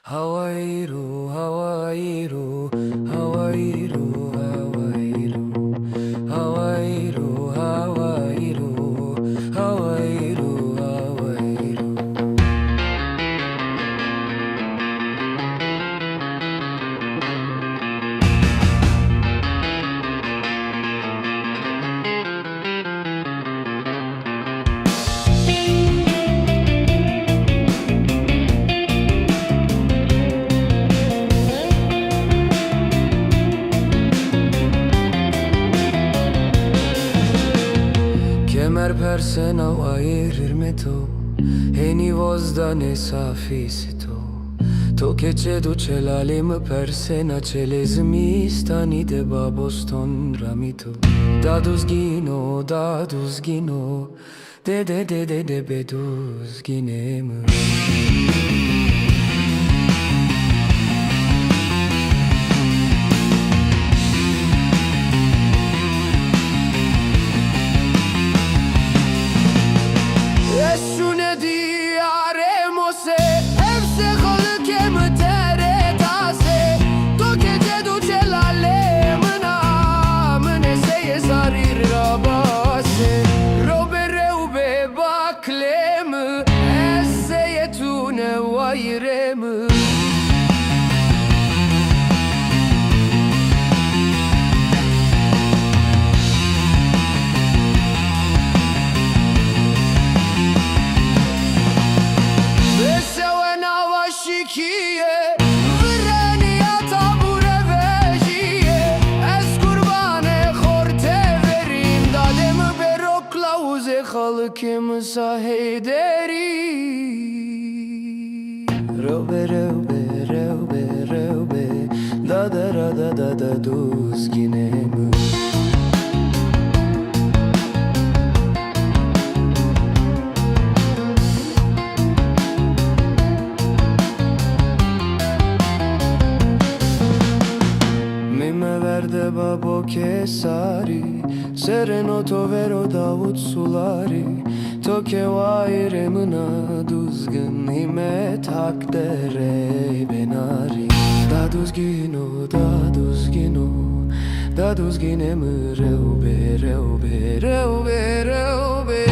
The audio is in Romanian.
Wayiro, Wayiro, Wayiro, Wayiro, Wayiro, Wayiro, Wayiro, Wayiro. Kemer persena ayırır me to Heni vozdane safisi to che cedu celalim persena celezmi stani de baboston ramito Daduzgino, daduzgino de beduzginem. Wayiro. Kim sahederi robe robe robe robe da duzginem. Mime verde babo Qesey sereno to vero Davut Sulari to che Wayiro duzgin himet hak dere benari daduzgino daduzginem reube reube reube reube.